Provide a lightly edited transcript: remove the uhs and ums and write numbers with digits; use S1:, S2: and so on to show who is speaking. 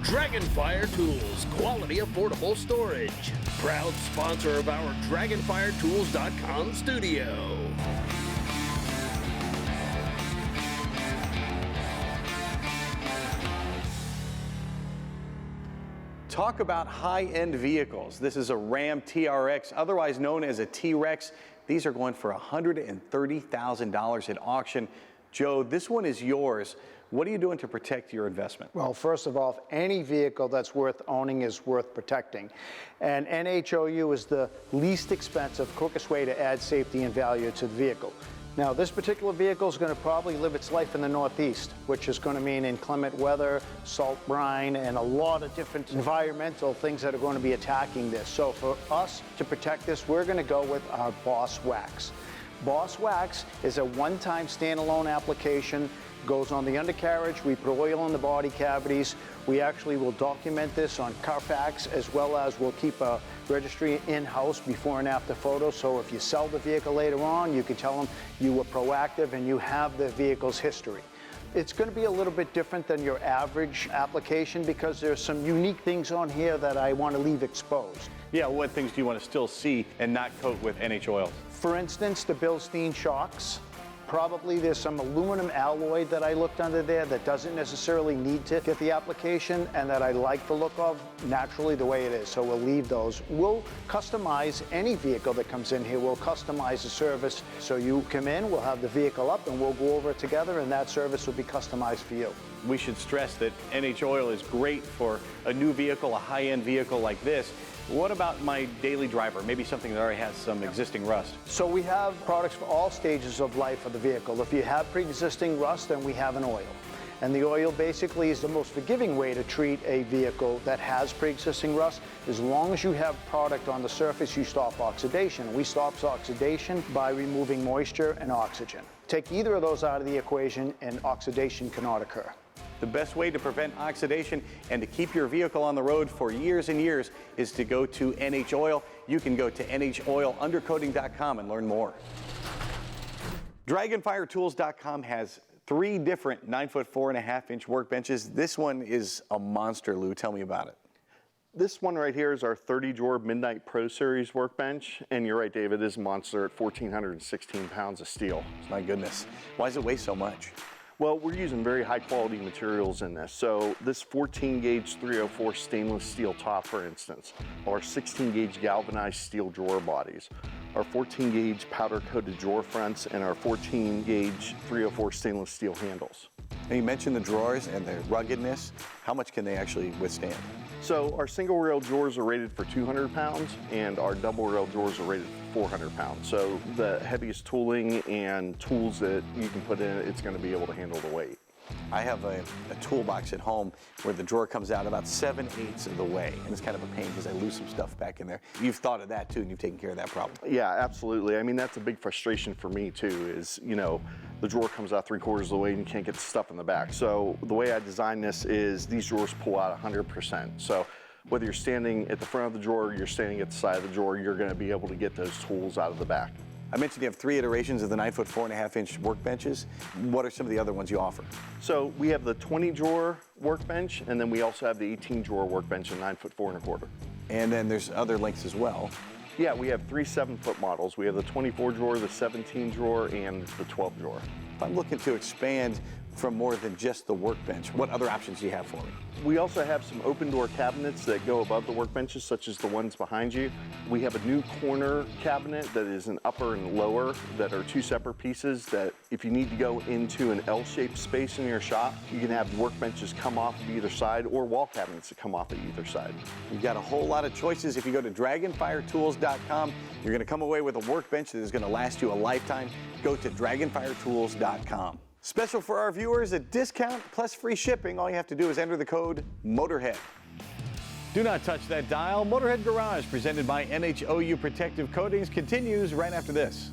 S1: Dragonfire Tools, quality affordable storage. Proud sponsor of our DragonfireTools.com studio.
S2: Talk about high-end vehicles. This is a Ram TRX, otherwise known as a T-Rex. These are going for $130,000 at auction. Joe, this one is yours. What are you doing to protect your investment?
S3: Well, first of all, any vehicle that's worth owning is worth protecting. And NHOU is the least expensive, quickest way to add safety and value to the vehicle. Now, this particular vehicle is going to probably live its life in the Northeast, which is going to mean inclement weather, salt brine, and a lot of different environmental things that are going to be attacking this. So for us to protect this, we're going to go with our Boss Wax. Boss Wax is a one-time standalone application, goes on the undercarriage, we put oil in the body cavities. We actually will document this on Carfax, as well as we'll keep a registry in-house before and after photos. So if you sell the vehicle later on, you can tell them you were proactive and you have the vehicle's history. It's going to be a little bit different than your average application because there's some unique things on here that I want to leave exposed.
S2: Yeah, what things do you want to still see and not coat with NH oils?
S3: For instance, the Bilstein shocks. Probably there's some aluminum alloy that I looked under there that doesn't necessarily need to get the application and that I like the look of naturally the way it is, so we'll leave those. We'll customize any vehicle that comes in here. We'll customize the service. So you come in, we'll have the vehicle up and we'll go over it together and that service will be customized for you.
S2: We should stress that NH oil is great for a new vehicle, a high-end vehicle like this. What about my daily driver? Maybe something that already has some existing rust.
S3: So we have products for all stages of life of the vehicle. If you have pre-existing rust, then we have an oil. And the oil basically is the most forgiving way to treat a vehicle that has pre-existing rust. As long as you have product on the surface, you stop oxidation. We stop oxidation by removing moisture and oxygen. Take either of those out of the equation and oxidation cannot occur.
S2: The best way to prevent oxidation and to keep your vehicle on the road for years and years is to go to NH Oil. You can go to NHOUundercoating.com and learn more. DragonfireTools.com has 3 different 9-foot 4.5-inch workbenches. This one is a monster, Lou. Tell me about it.
S4: This one right here is our 30-drawer Midnight Pro Series workbench. And you're right, David, it is a monster at 1,416 pounds of steel.
S2: My goodness. Why does it weigh so much?
S4: Well, we're using very high quality materials in this. So this 14 gauge 304 stainless steel top, for instance, our 16 gauge galvanized steel drawer bodies, our 14 gauge powder coated drawer fronts, and our 14 gauge 304 stainless steel handles.
S2: And you mentioned the drawers and their ruggedness. How much can they actually withstand?
S4: So our single rail drawers are rated for 200 pounds and our double rail drawers are rated for 400 pounds. So the heaviest tooling and tools that you can put in it, it's going to be able to handle the weight.
S2: I have a toolbox at home where the drawer comes out about 7/8 of the way, and it's kind of a pain because I lose some stuff back in there. You've thought of that too, and you've taken care of that problem.
S4: Yeah, absolutely. I mean, that's a big frustration for me too, is, you know, the drawer comes out 3/4 of the way and you can't get the stuff in the back. So the way I designed this is these drawers pull out 100%. So whether you're standing at the front of the drawer or you're standing at the side of the drawer, you're going to be able to get those tools out of the back.
S2: I mentioned you have 3 iterations of the 9-foot 4.5-inch workbenches. What are some of the other ones you offer?
S4: So we have the 20 drawer workbench, and then we also have the 18 drawer workbench and 9-foot 4 1/4.
S2: And then there's other lengths as well.
S4: Yeah, we have 3 7-foot models. We have the 24 drawer, the 17 drawer, and the 12 drawer.
S2: If I'm looking to expand from more than just the workbench, what other options do you have for me?
S4: We also have some open door cabinets that go above the workbenches, such as the ones behind you. We have a new corner cabinet that is an upper and lower that are 2 separate pieces that if you need to go into an L-shaped space in your shop, you can have workbenches come off of either side or wall cabinets that come off of either side.
S2: You've got a whole lot of choices. If you go to DragonfireTools.com, you're going to come away with a workbench that is going to last you a lifetime. Go to DragonfireTools.com. Special for our viewers, a discount plus free shipping. All you have to do is enter the code Motorhead. Do not touch that dial. Motorhead Garage, presented by NHOU Protective Coatings, continues right after this.